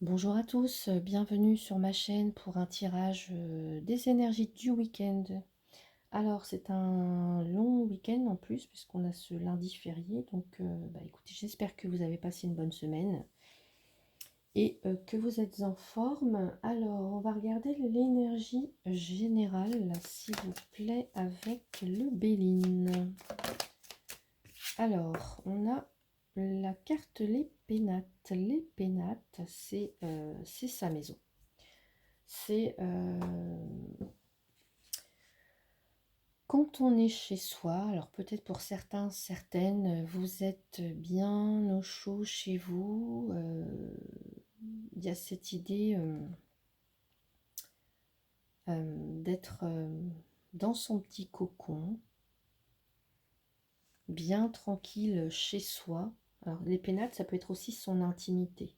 Bonjour à tous, bienvenue sur ma chaîne pour un tirage des énergies du week-end. Alors c'est un long week-end en plus puisqu'on a ce lundi férié, donc écoutez, j'espère que vous avez passé une bonne semaine et que vous êtes en forme. Alors on va regarder l'énergie générale s'il vous plaît avec le Béline. Alors on a la carte les pénates. Les pénates c'est sa maison. C'est quand on est chez soi, alors peut-être pour certains, certaines, vous êtes bien au chaud chez vous, il y a cette idée d'être dans son petit cocon, bien tranquille chez soi. Alors les pénates, ça peut être aussi son intimité,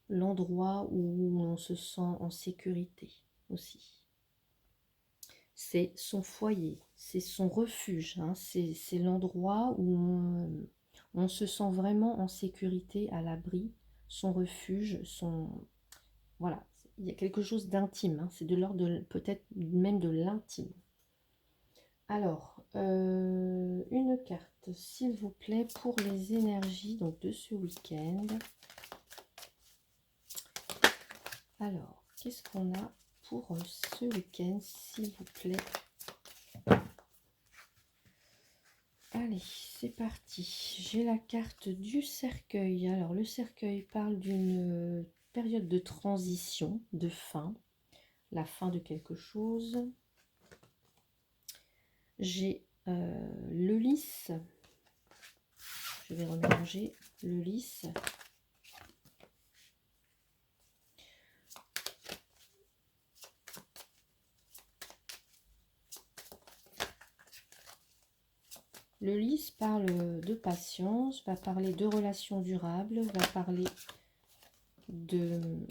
l'endroit où on se sent en sécurité aussi. C'est son foyer, c'est son refuge, hein, c'est l'endroit où on se sent vraiment en sécurité, à l'abri, son refuge, voilà, il y a quelque chose d'intime, hein, c'est de l'ordre peut-être même de l'intime. Alors, une carte, s'il vous plaît, pour les énergies donc, de ce week-end. Alors, qu'est-ce qu'on a pour ce week-end, s'il vous plaît? Allez, c'est parti. J'ai la carte du cercueil. Alors, le cercueil parle d'une période de transition, de fin, la fin de quelque chose. J'ai le lys. Je vais remélanger le lys. Le lys parle de patience, va parler de relations durables, va parler de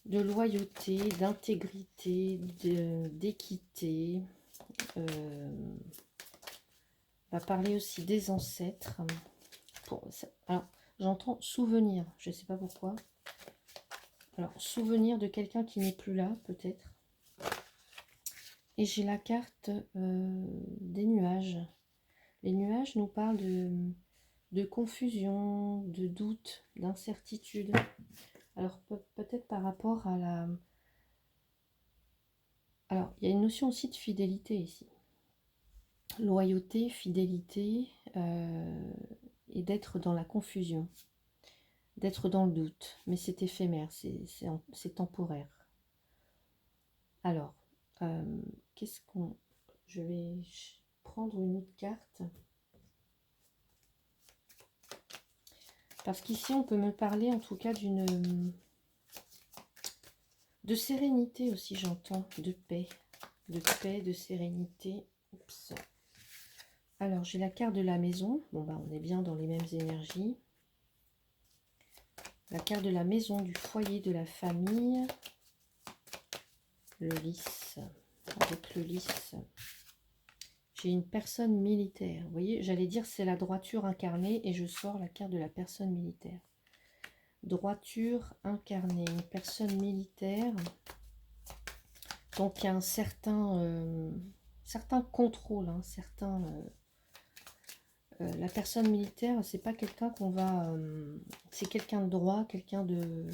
loyauté, d'intégrité, d'équité. Va parler aussi des ancêtres. Alors, j'entends souvenir, je ne sais pas pourquoi. Alors, souvenir de quelqu'un qui n'est plus là, peut-être. Et j'ai la carte des nuages. Les nuages nous parlent de confusion, de doute, d'incertitude. Alors, peut-être par rapport à la... Alors, il y a une notion aussi de fidélité ici. Loyauté, fidélité, et d'être dans la confusion, d'être dans le doute. Mais c'est éphémère, c'est temporaire. Alors, qu'est-ce qu'on... Je vais prendre une autre carte. Parce qu'ici, on peut me parler en tout cas d'une... de sérénité aussi, j'entends, de paix, de sérénité. Oups. Alors, j'ai la carte de la maison. Bon, bah, on est bien dans les mêmes énergies. La carte de la maison, du foyer, de la famille. Le lys. Avec le lys. J'ai une personne militaire. Vous voyez, j'allais dire c'est la droiture incarnée et je sors la carte de la personne militaire. Droiture incarnée, une personne militaire. Donc il y a un certain contrôle, hein, la personne militaire, c'est pas quelqu'un qu'on va... c'est quelqu'un de droit, quelqu'un de...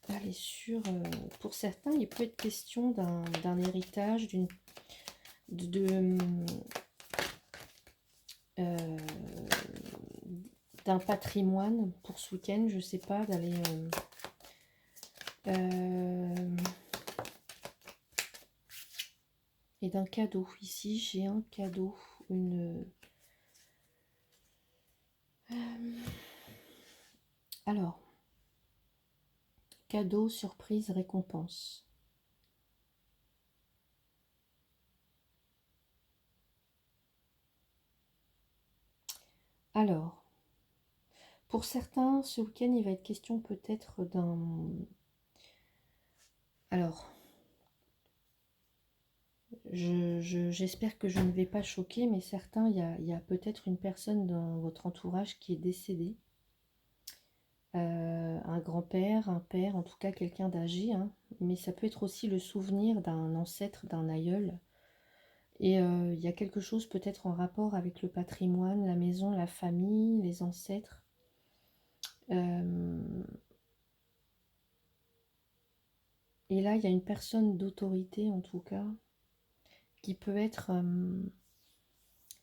Allez, pour certains, il peut être question d'un héritage, d'un patrimoine pour ce week-end, je sais pas, d'aller... et d'un cadeau. Ici, j'ai un cadeau, alors, cadeau, surprise, récompense. Alors, pour certains, ce week-end, il va être question peut-être d'un... Alors, J'espère que je ne vais pas choquer, mais certains, il y a peut-être une personne dans votre entourage qui est décédée. Un grand-père, un père, en tout cas quelqu'un d'âgé, hein, mais ça peut être aussi le souvenir d'un ancêtre, d'un aïeul. Et il y a quelque chose peut-être en rapport avec le patrimoine, la maison, la famille, les ancêtres. Euh, et là, il y a une personne d'autorité, en tout cas, qui peut être, euh,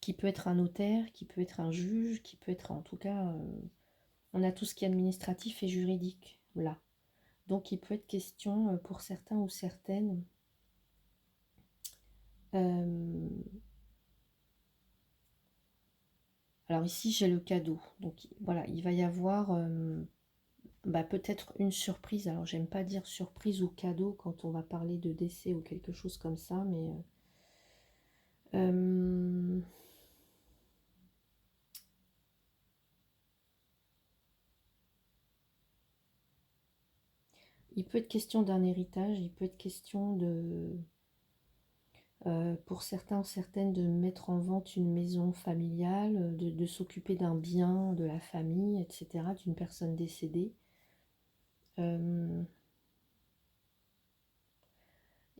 qui peut être un notaire, qui peut être un juge, qui peut être en tout cas, on a tout ce qui est administratif et juridique, là. Donc il peut être question pour certains ou certaines euh, alors ici j'ai le cadeau, donc voilà, il va y avoir bah, peut-être une surprise. Alors j'aime pas dire surprise ou cadeau quand on va parler de décès ou quelque chose comme ça, mais il peut être question d'un héritage, il peut être question de, pour certains ou certaines, de mettre en vente une maison familiale, de s'occuper d'un bien de la famille, etc., d'une personne décédée. Il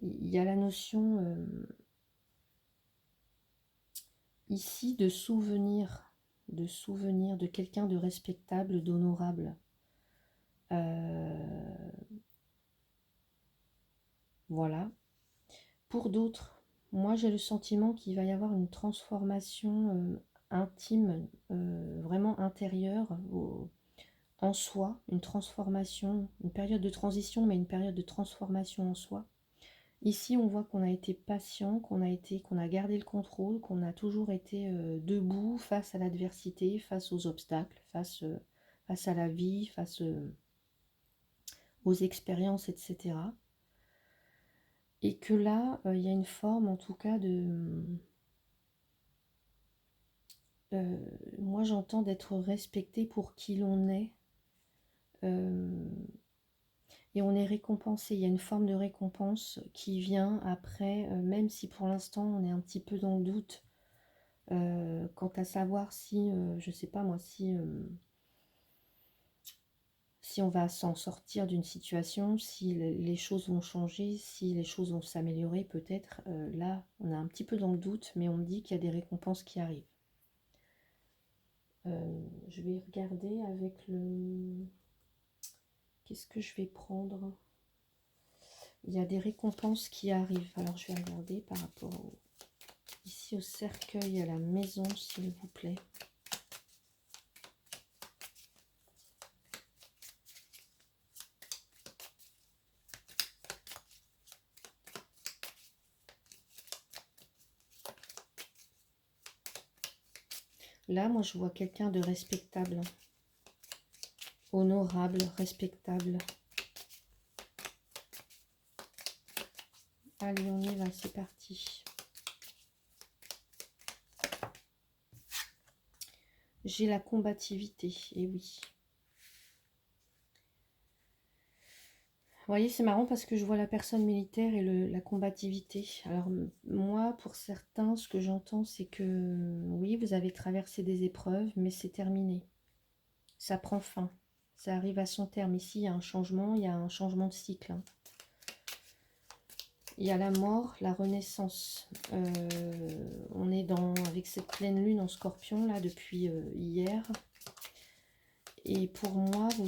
y a la notion ici de souvenir de quelqu'un de respectable, d'honorable. Voilà. Pour d'autres, moi j'ai le sentiment qu'il va y avoir une transformation intime, vraiment intérieure en soi, une transformation, une période de transition, mais une période de transformation en soi. Ici, on voit qu'on a été patient, qu'on a gardé le contrôle, qu'on a toujours été debout face à l'adversité, face aux obstacles, face à la vie, face aux expériences, etc. Et que là, il y a une forme, en tout cas, moi, j'entends d'être respecté pour qui l'on est. euh, et on est récompensé. Il y a une forme de récompense qui vient après, même si pour l'instant, on est un petit peu dans le doute. Quant à savoir si, je sais pas moi, si on va s'en sortir d'une situation, si les choses vont changer, si les choses vont s'améliorer peut-être. Là, on est un petit peu dans le doute, mais on me dit qu'il y a des récompenses qui arrivent. Je vais regarder avec le... Qu'est-ce que je vais prendre? Il y a des récompenses qui arrivent. Alors, je vais regarder par rapport ici au cercueil, à la maison, s'il vous plaît. Là, moi, je vois quelqu'un de respectable, honorable, respectable. Allez, on y va, c'est parti. J'ai la combativité, et oui. Vous voyez, c'est marrant parce que je vois la personne militaire et la combativité. Alors moi, pour certains, ce que j'entends, c'est que oui, vous avez traversé des épreuves, mais c'est terminé. Ça prend fin. Ça arrive à son terme. Ici, il y a un changement de cycle. Hein. Il y a la mort, la renaissance. On est avec cette pleine lune en scorpion, là, depuis hier. Et pour moi, vous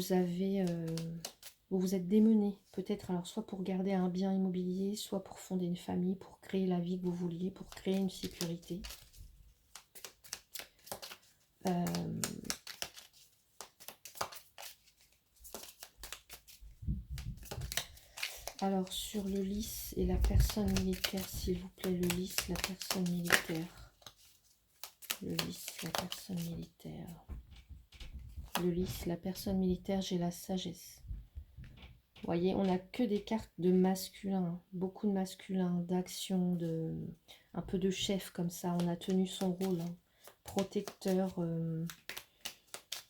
vous êtes démené, peut-être, alors soit pour garder un bien immobilier, soit pour fonder une famille, pour créer la vie que vous vouliez, pour créer une sécurité. Alors, sur le lys et la personne militaire, s'il vous plaît, le lys, la personne militaire. Le lys, la personne militaire. Le lys, la personne militaire, j'ai la sagesse. Vous voyez, on n'a que des cartes de masculin, hein. Beaucoup de masculin, d'action, un peu de chef comme ça. On a tenu son rôle, hein. Protecteur,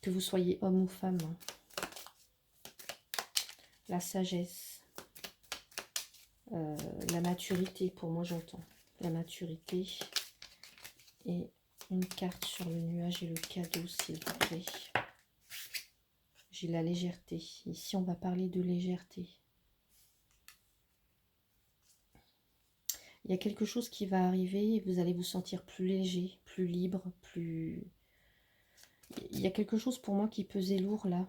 que vous soyez homme ou femme. Hein. La sagesse, la maturité, pour moi j'entends. la maturité. Et une carte sur le nuage et le cadeau, s'il vous plaît. J'ai la légèreté. Ici, on va parler de légèreté. Il y a quelque chose qui va arriver et vous allez vous sentir plus léger, plus libre, plus... Il y a quelque chose pour moi qui pesait lourd là,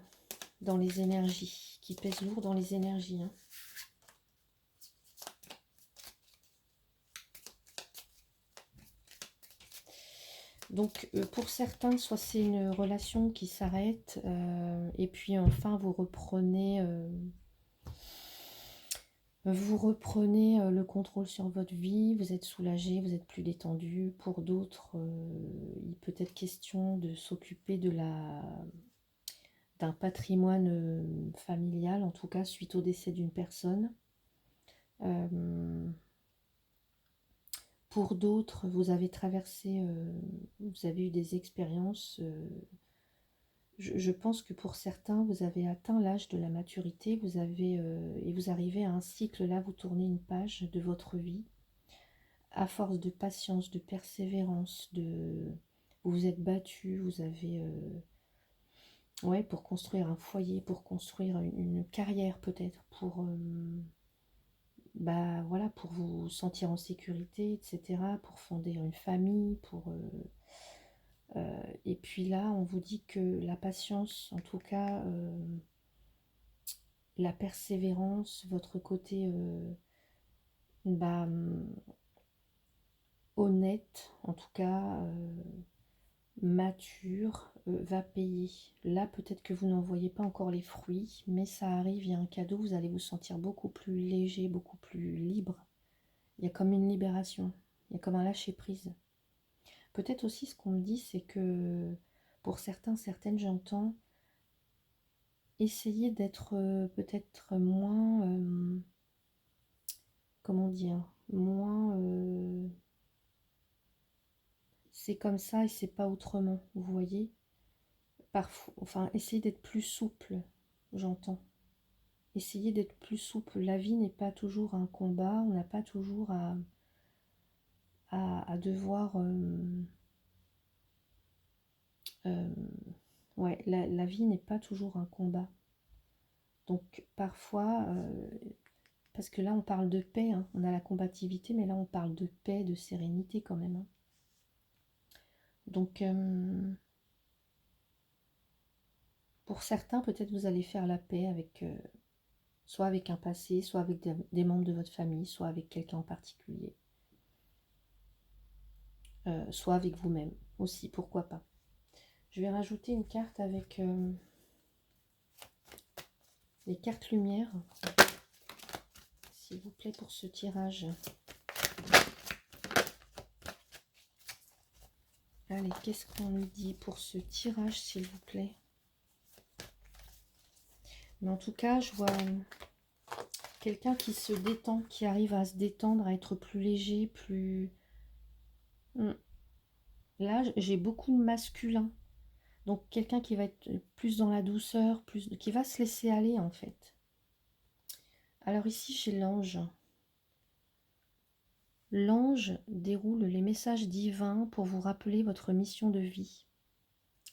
dans les énergies, qui pèse lourd dans les énergies. Hein. Donc pour certains, soit c'est une relation qui s'arrête et puis enfin vous reprenez le contrôle sur votre vie, vous êtes soulagé, vous êtes plus détendu. Pour d'autres, il peut être question de s'occuper d'un patrimoine familial, en tout cas suite au décès d'une personne. Pour d'autres, vous avez traversé, vous avez eu des expériences. Je pense que pour certains, vous avez atteint l'âge de la maturité, et vous arrivez à un cycle, là, vous tournez une page de votre vie. À force de patience, de persévérance, vous vous êtes battu, vous avez... ouais, pour construire un foyer, pour construire une carrière peut-être, pour... bah voilà, pour vous sentir en sécurité, etc., pour fonder une famille, et puis là, on vous dit que la patience, en tout cas, la persévérance, votre côté bah, honnête, en tout cas, mature, va payer. Là, peut-être que vous n'en voyez pas encore les fruits, mais ça arrive, il y a un cadeau, vous allez vous sentir beaucoup plus léger, beaucoup plus libre. Il y a comme une libération, il y a comme un lâcher-prise. Peut-être aussi ce qu'on me dit, c'est que pour certains, certaines, j'entends, essayez d'être peut-être moins, comment dire, moins, c'est comme ça et c'est pas autrement, vous voyez. Parfois, enfin, essayez d'être plus souple, j'entends. Essayez d'être plus souple. La vie n'est pas toujours un combat, on n'a pas toujours à devoir... ouais, la vie n'est pas toujours un combat. Donc parfois, parce que là on parle de paix, hein, on a la combativité, mais là on parle de paix, de sérénité quand même. Hein. Donc pour certains, peut-être vous allez faire la paix avec, soit avec un passé, soit avec des membres de votre famille, soit avec quelqu'un en particulier. Soit avec vous-même aussi, pourquoi pas. Je vais rajouter une carte avec les cartes lumière, s'il vous plaît, pour ce tirage. Allez, qu'est-ce qu'on nous dit pour ce tirage, s'il vous plaît? Mais en tout cas, je vois quelqu'un qui se détend, qui arrive à se détendre, à être plus léger, plus... Là, j'ai beaucoup de masculin. Donc, quelqu'un qui va être plus dans la douceur, qui va se laisser aller, en fait. Alors ici, j'ai l'ange. L'ange déroule les messages divins pour vous rappeler votre mission de vie.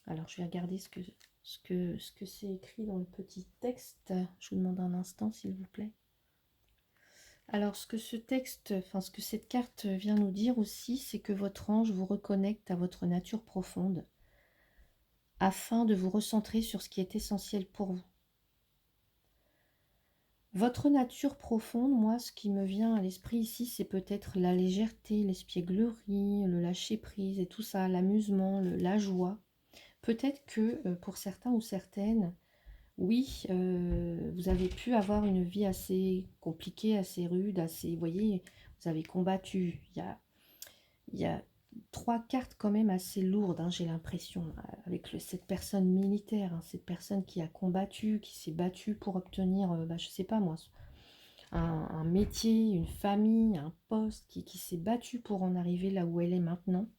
Alors, je vais regarder ce que c'est écrit dans le petit texte. Je vous demande un instant, s'il vous plaît. Alors, ce que cette carte vient nous dire aussi, c'est que votre ange vous reconnecte à votre nature profonde afin de vous recentrer sur ce qui est essentiel pour vous. Votre nature profonde, moi, ce qui me vient à l'esprit ici, c'est peut-être la légèreté, l'espièglerie, le lâcher-prise et tout ça, l'amusement, la joie. Peut-être que pour certains ou certaines, oui, vous avez pu avoir une vie assez compliquée, assez rude, assez, vous voyez, vous avez combattu. Il y a 3 cartes quand même assez lourdes, hein, j'ai l'impression, avec cette personne militaire, hein, cette personne qui a combattu, qui s'est battue pour obtenir, je sais pas moi, un métier, une famille, un poste, qui s'est battue pour en arriver là où elle est maintenant.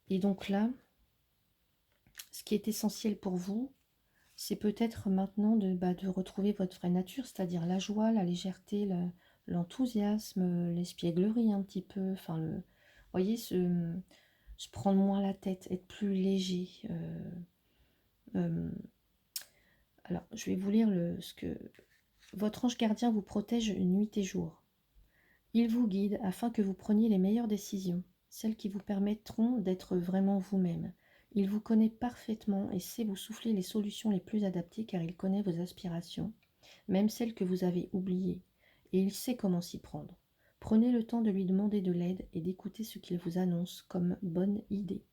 Et donc là, ce qui est essentiel pour vous, c'est peut-être maintenant de retrouver votre vraie nature, c'est-à-dire la joie, la légèreté, l'enthousiasme, l'espièglerie un petit peu, enfin, vous voyez, se prendre moins la tête, être plus léger. Alors, je vais vous lire ce que... Votre ange gardien vous protège nuit et jour. Il vous guide afin que vous preniez les meilleures décisions, celles qui vous permettront d'être vraiment vous-même. Il vous connaît parfaitement et sait vous souffler les solutions les plus adaptées car il connaît vos aspirations, même celles que vous avez oubliées, et il sait comment s'y prendre. Prenez le temps de lui demander de l'aide et d'écouter ce qu'il vous annonce comme bonne idée.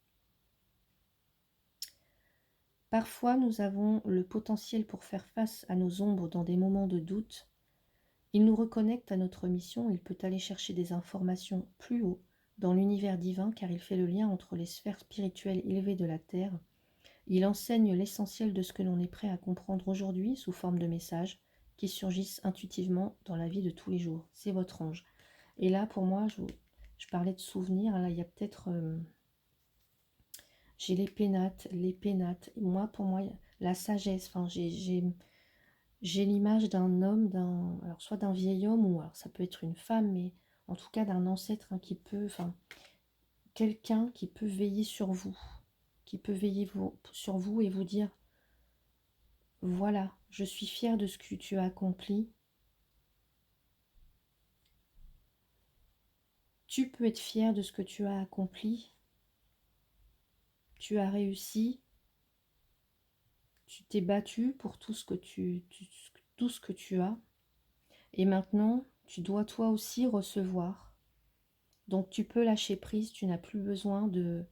Parfois, nous avons le potentiel pour faire face à nos ombres dans des moments de doute. Il nous reconnecte à notre mission, il peut aller chercher des informations plus haut dans l'univers divin car il fait le lien entre les sphères spirituelles élevées de la Terre. Il enseigne l'essentiel de ce que l'on est prêt à comprendre aujourd'hui sous forme de messages qui surgissent intuitivement dans la vie de tous les jours. C'est votre ange. Et là, pour moi, je parlais de souvenirs, là, il y a peut-être... j'ai les pénates. Moi, pour moi, la sagesse, enfin, j'ai l'image d'un homme, alors soit d'un vieil homme, ou alors ça peut être une femme, mais en tout cas d'un ancêtre, hein, qui peut, enfin, quelqu'un qui peut veiller sur vous, qui peut veiller sur vous et vous dire, voilà, je suis fière de ce que tu as accompli. Tu peux être fier de ce que tu as accompli. Tu as réussi. Tu t'es battu pour tout ce que tout ce que tu as. Et maintenant, tu dois toi aussi recevoir. Donc tu peux lâcher prise, tu n'as plus besoin de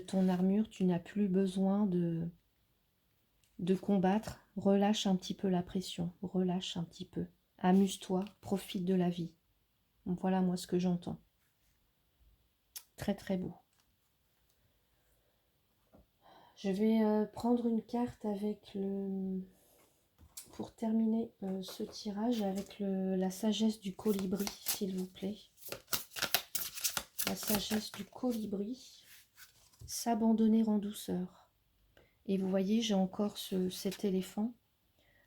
ton armure, tu n'as plus besoin de combattre. Relâche un petit peu la pression, relâche un petit peu. Amuse-toi, profite de la vie. Voilà moi ce que j'entends. Très très beau. Je vais prendre une carte avec le... Pour terminer ce tirage avec la sagesse du colibri, s'il vous plaît. La sagesse du colibri. S'abandonner en douceur. Et vous voyez, j'ai encore cet éléphant.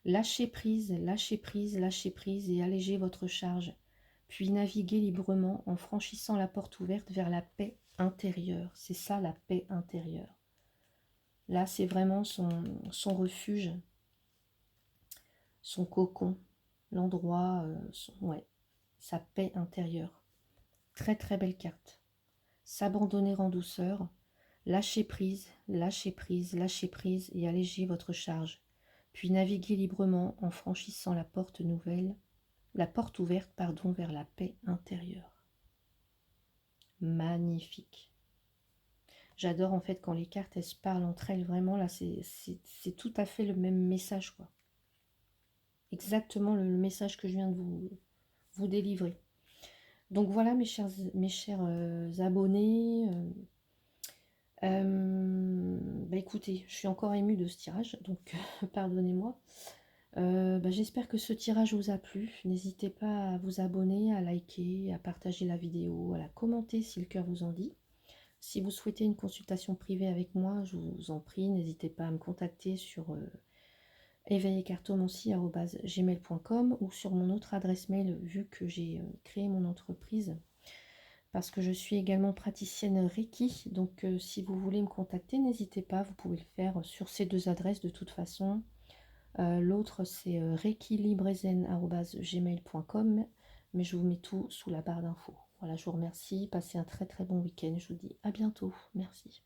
Lâchez prise, lâchez prise, lâchez prise et allégez votre charge. Puis naviguez librement en franchissant la porte ouverte vers la paix intérieure. C'est ça la paix intérieure. Là, c'est vraiment son refuge, son cocon, l'endroit, ouais, sa paix intérieure. Très très belle carte. S'abandonner en douceur, lâchez prise, lâchez prise, lâchez prise et allégez votre charge. Puis naviguez librement en franchissant la porte ouverte, pardon, vers la paix intérieure. Magnifique. J'adore en fait quand les cartes elles se parlent entre elles, vraiment là c'est tout à fait le même message quoi. Exactement le message que je viens de vous délivrer. Donc voilà mes chers abonnés. Bah écoutez, je suis encore émue de ce tirage, donc pardonnez-moi. J'espère que ce tirage vous a plu. N'hésitez pas à vous abonner, à liker, à partager la vidéo, à la commenter si le cœur vous en dit. Si vous souhaitez une consultation privée avec moi, je vous en prie, n'hésitez pas à me contacter sur éveillecartomancie@gmail.com ou sur mon autre adresse mail vu que j'ai créé mon entreprise. Parce que je suis également praticienne Reiki, donc si vous voulez me contacter, n'hésitez pas, vous pouvez le faire sur ces deux adresses de toute façon. L'autre c'est reikilibrezen@gmail.com, mais je vous mets tout sous la barre d'infos. Voilà, je vous remercie, passez un très très bon week-end, je vous dis à bientôt, merci.